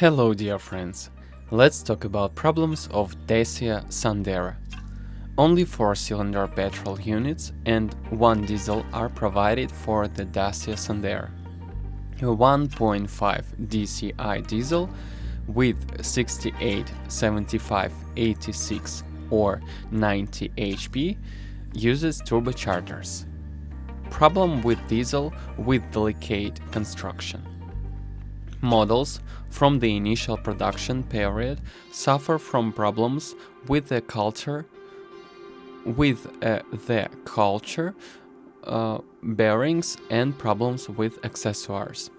Hello dear friends, let's talk about problems of Dacia Sandero. Only 4-cylinder petrol units and 1 diesel are provided for the Dacia Sandero. A 1.5 DCI diesel with 68, 75, 86 or 90 HP uses turbochargers. Problem with diesel with delicate construction. Models from the initial production period suffer from problems with the culture, bearings and problems with accessories.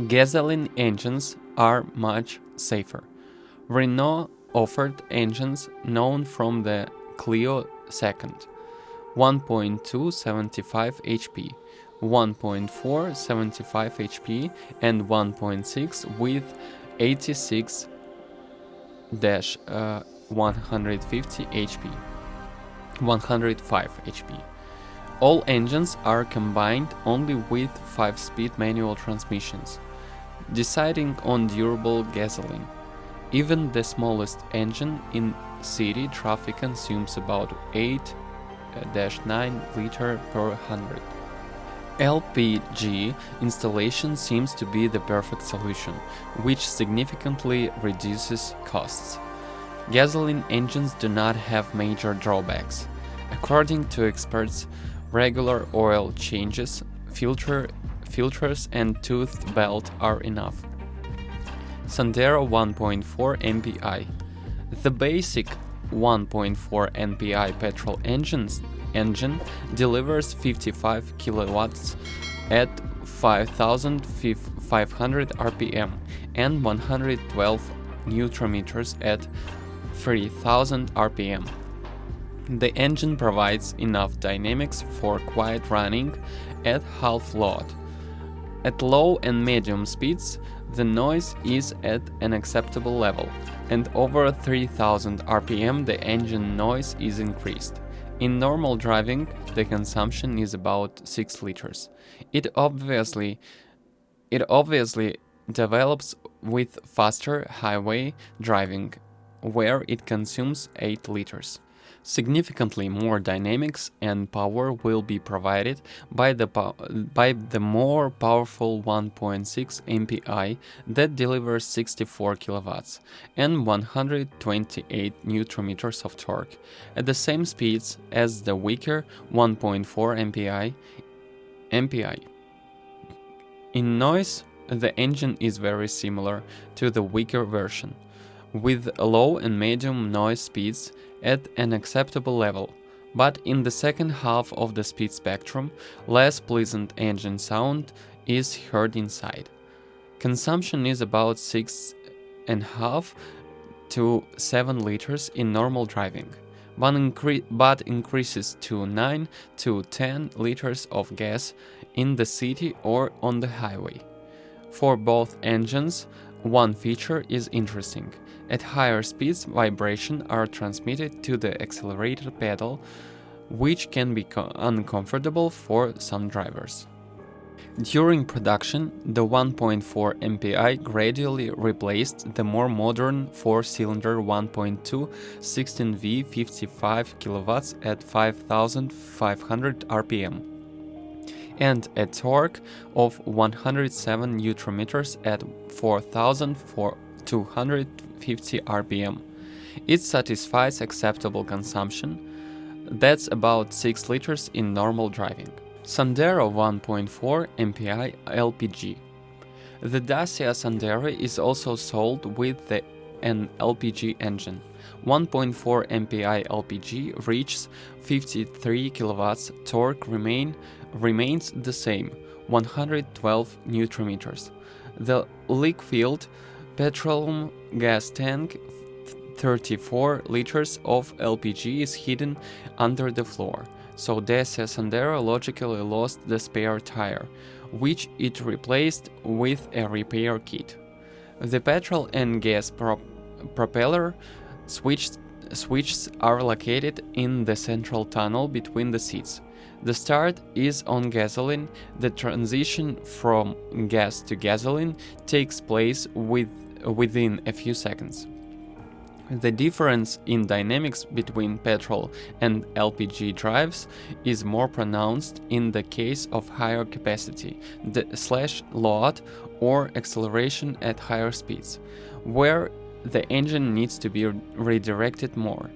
Gasoline engines are much safer. Renault offered engines known from the Clio 2nd, 1.2 75 HP, 1.4 75 HP and 1.6 with 86-150 HP, 105 HP. All engines are combined only with 5-speed manual transmissions, deciding on durable gasoline. Even the smallest engine in city traffic consumes about 8-9 liter per 100. LPG installation seems to be the perfect solution, which significantly reduces costs. Gasoline engines do not have major drawbacks. According to experts, regular oil changes, filters and tooth belt are enough. Sandero 1.4 MPI. The basic 1.4 MPI petrol engine delivers 55 kilowatts at 5,500 RPM and 112 Nm at 3,000 RPM. The engine provides enough dynamics for quiet running at half load. At low and medium speeds, the noise is at an acceptable level, and over 3,000 RPM the engine noise is increased. In normal driving, the consumption is about 6 liters. It obviously develops with faster highway driving, where it consumes 8 liters. Significantly more dynamics and power will be provided by the more powerful 1.6 MPI that delivers 64 kilowatts and 128 Nm of torque at the same speeds as the weaker 1.4 MPI. In noise, the engine is very similar to the weaker version, with low and medium noise speeds at an acceptable level, but in the second half of the speed spectrum, less pleasant engine sound is heard inside. Consumption is about 6.5 to 7 liters in normal driving, but increases to 9 to 10 liters of gas in the city or on the highway. For both engines, one feature is interesting. At higher speeds, vibrations are transmitted to the accelerator pedal, which can be uncomfortable for some drivers. During production, the 1.4 MPI gradually replaced the more modern 4-cylinder 1.2 16V 55 kW at 5,500 RPM and a torque of 107 Nm at 4,250 RPM. It satisfies acceptable consumption, that's about 6 liters in normal driving. Sandero 1.4 MPI LPG. The Dacia Sandero is also sold with an LPG engine. 1.4 MPI LPG reaches 53 kilowatts, torque remains the same, 112 Nm. The leak-filled petroleum gas tank, 34 liters of LPG, is hidden under the floor, so Dacia Sandero logically lost the spare tire, which it replaced with a repair kit. The petrol and gas propeller switches are located in the central tunnel between the seats. The start is on gasoline. The transition from gas to gasoline takes place within a few seconds. The difference in dynamics between petrol and LPG drives is more pronounced in the case of higher capacity, load, or acceleration at higher speeds, where the engine needs to be redirected more.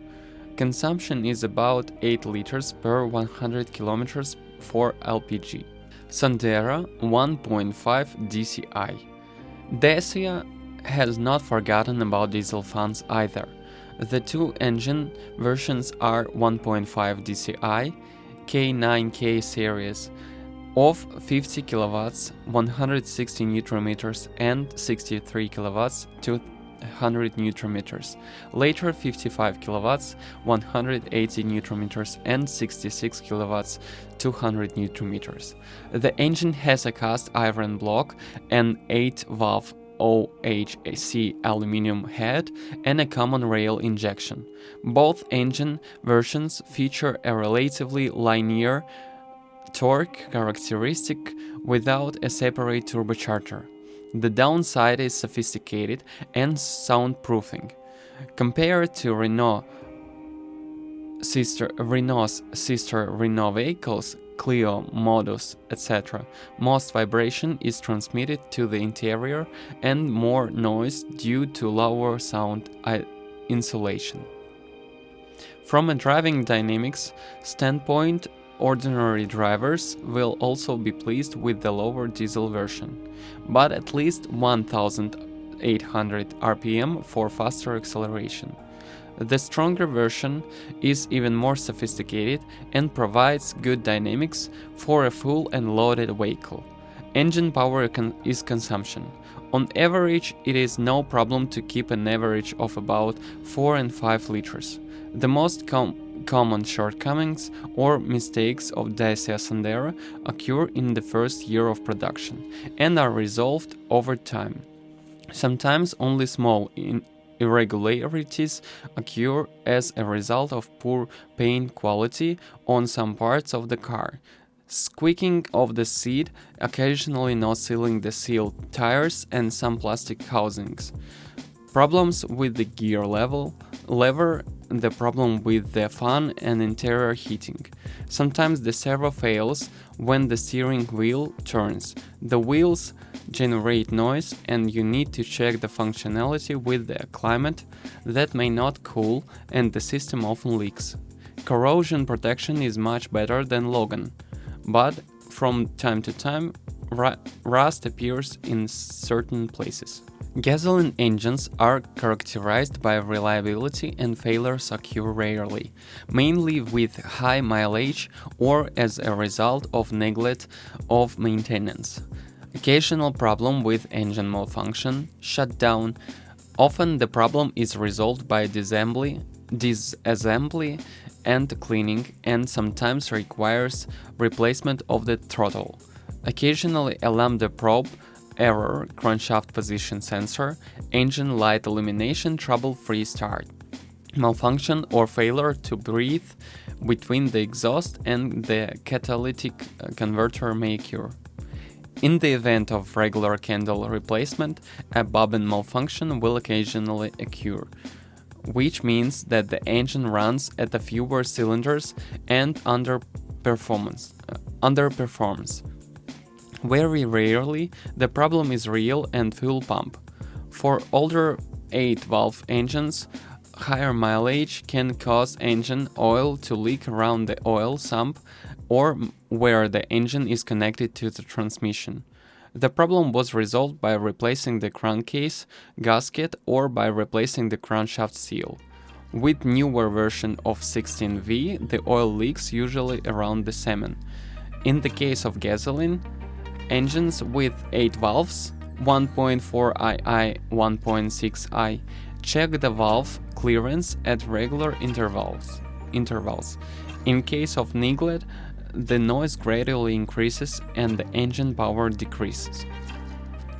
Consumption is about 8 liters per 100 kilometers for LPG. Sandero 1.5 DCI. Dacia has not forgotten about diesel fans either. The two engine versions are 1.5 DCI K9K series of 50 kilowatts, 160 newton meters and 63 kilowatts, 200 newton meters. Later 55 kilowatts, 180 newton meters and 66 kilowatts, 200 newton meters. The engine has a cast iron block, an 8-valve OHC aluminum head, and a common rail injection. Both engine versions feature a relatively linear torque characteristic without a separate turbocharger. The downside is sophisticated and soundproofing. Compared to Renault's sister Renault vehicles, Clio, Modus, etc., most vibration is transmitted to the interior and more noise due to lower sound insulation. From a driving dynamics standpoint, ordinary drivers will also be pleased with the lower diesel version, but at least 1,800 RPM for faster acceleration. The stronger version is even more sophisticated and provides good dynamics for a full and loaded vehicle. Engine power is consumption. On average, it is no problem to keep an average of about 4 and 5 liters. The most common shortcomings or mistakes of Dacia Sandero occur in the first year of production and are resolved over time. Sometimes only small irregularities occur as a result of poor paint quality on some parts of the car. Squeaking of the seat, occasionally not sealing the seal tires and some plastic housings. Problems with the gear lever, the problem with the fan and interior heating. Sometimes the servo fails when the steering wheel turns. The wheels generate noise and you need to check the functionality with the climate that may not cool and the system often leaks. Corrosion protection is much better than Logan, but from time to time rust appears in certain places. Gasoline engines are characterized by reliability and failures occur rarely, mainly with high mileage or as a result of neglect of maintenance. Occasional problem with engine malfunction, shutdown. Often the problem is resolved by disassembly and cleaning, and sometimes requires replacement of the throttle. Occasionally a lambda probe error, crankshaft position sensor, engine light illumination, trouble-free start, malfunction or failure to breathe between the exhaust and the catalytic converter may occur. In the event of regular candle replacement, a bobbin malfunction will occasionally occur, which means that the engine runs at a fewer cylinders and underperforms. Very rarely, the problem is real and fuel pump. For older 8-valve engines, higher mileage can cause engine oil to leak around the oil sump or where the engine is connected to the transmission. The problem was resolved by replacing the crankcase gasket or by replacing the crankshaft seal. With newer version of 16V, the oil leaks usually around the semen. In the case of gasoline engines with 8 valves, 1.4i, 1.6i, check the valve clearance at regular intervals. In case of neglect, the noise gradually increases and the engine power decreases.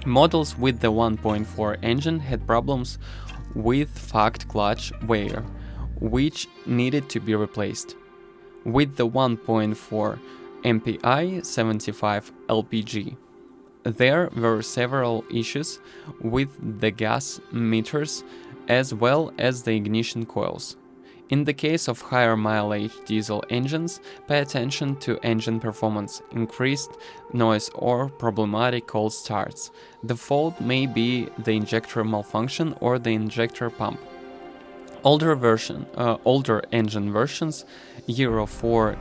Models with the 1.4 engine had problems with fact clutch wear, which needed to be replaced. With the 1.4 MPI 75 LPG. There were several issues with the gas meters as well as the ignition coils. In the case of higher mileage diesel engines, pay attention to engine performance, increased noise, or problematic cold starts. The fault may be the injector malfunction or the injector pump. Older engine versions, Euro 4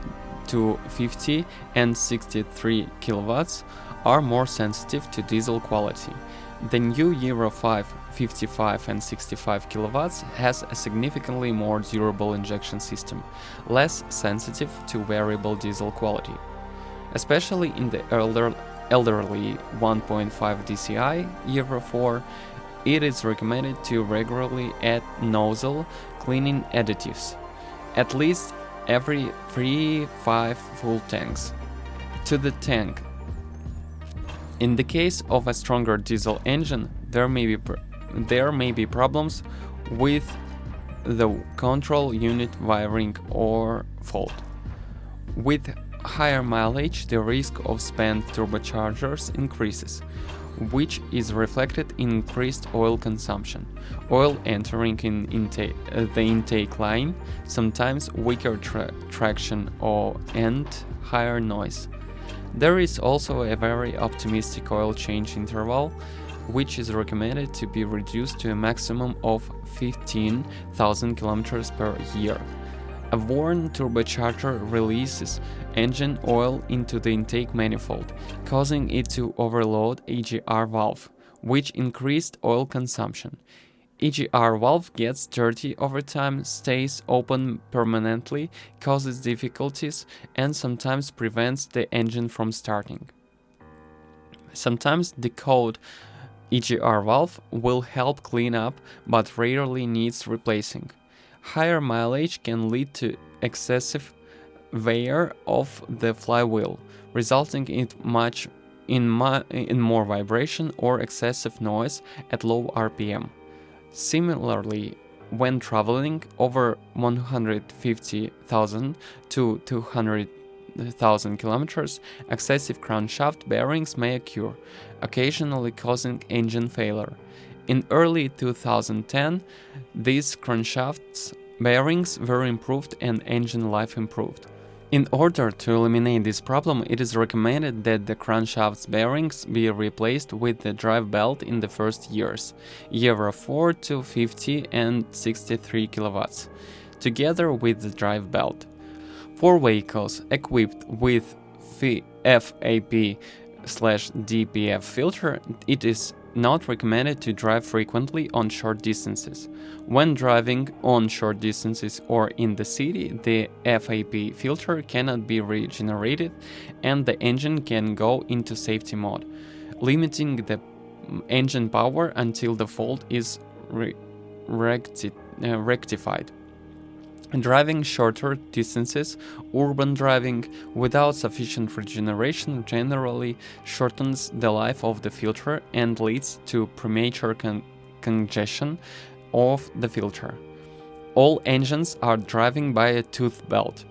to 50 and 63 kilowatts, are more sensitive to diesel quality. The new Euro 5, 55 and 65 kilowatts has a significantly more durable injection system, less sensitive to variable diesel quality. Especially in the elderly 1.5 DCI Euro 4, it is recommended to regularly add nozzle cleaning additives, at least every 3-5 full tanks, to the tank. In the case of a stronger diesel engine, there may be problems with the control unit wiring or fault. With higher mileage, the risk of spent turbochargers increases, which is reflected in increased oil consumption, oil entering the intake line, sometimes weaker traction and higher noise. There is also a very optimistic oil change interval, which is recommended to be reduced to a maximum of 15,000 km per year. A worn turbocharger releases engine oil into the intake manifold, causing it to overload EGR valve, which increased oil consumption. EGR valve gets dirty over time, stays open permanently, causes difficulties, and sometimes prevents the engine from starting. Sometimes the code EGR valve will help clean up, but rarely needs replacing. Higher mileage can lead to excessive wear of the flywheel, resulting in more vibration or excessive noise at low RPM. Similarly, when traveling over 150,000 to 200,000 kilometers, excessive crankshaft bearings may occur, occasionally causing engine failure. In early 2010, these crankshaft bearings were improved and engine life improved. In order to eliminate this problem, it is recommended that the crankshaft bearings be replaced with the drive belt in the first years, Euro 4 to 50 and 63 kilowatts, together with the drive belt. For vehicles equipped with FAP/DPF filter, it is not recommended to drive frequently on short distances. When driving on short distances or in the city, the FAP filter cannot be regenerated and the engine can go into safety mode, limiting the engine power until the fault is rectified. Driving shorter distances, urban driving without sufficient regeneration generally shortens the life of the filter and leads to premature congestion of the filter. All engines are driven by a tooth belt.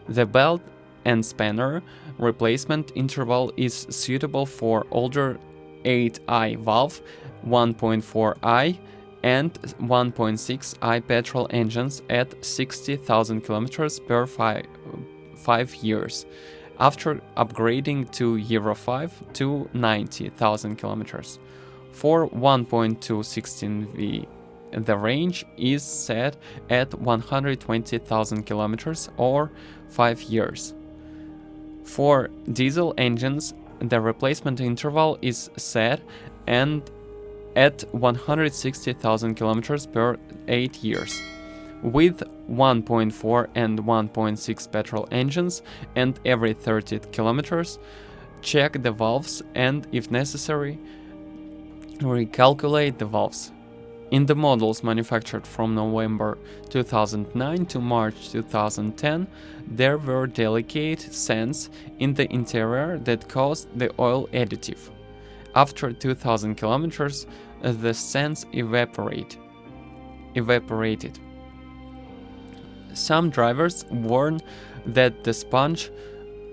The belt and spanner replacement interval is suitable for older 8i valve, 1.4i and 1.6i petrol engines at 60,000 km per 5 years, after upgrading to Euro 5 to 90,000 km. For 1.216V, the range is set at 120,000 km or 5 years. For diesel engines, the replacement interval is set and at 160,000 km per 8 years. With 1.4 and 1.6 petrol engines and every 30 kilometers, check the valves and, if necessary, recalculate the valves. In the models manufactured from November 2009 to March 2010, there were delicate sands in the interior that caused the oil additive. After 2,000 kilometers, the sands evaporated. Some drivers warn that the sponge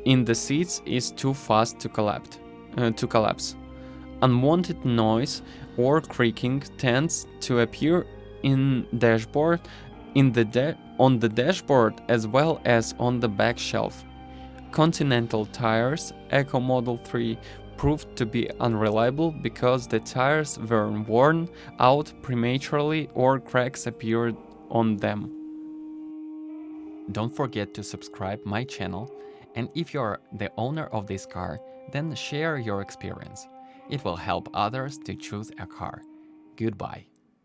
in the seats is too fast to collapse. Unwanted noise or creaking tends to appear in dashboard, on the dashboard as well as on the back shelf. Continental tires Eco Model 3 proved to be unreliable because the tires were worn out prematurely or cracks appeared on them. Don't forget to subscribe my channel, and if you're the owner of this car, then share your experience. It will help others to choose a car. Goodbye.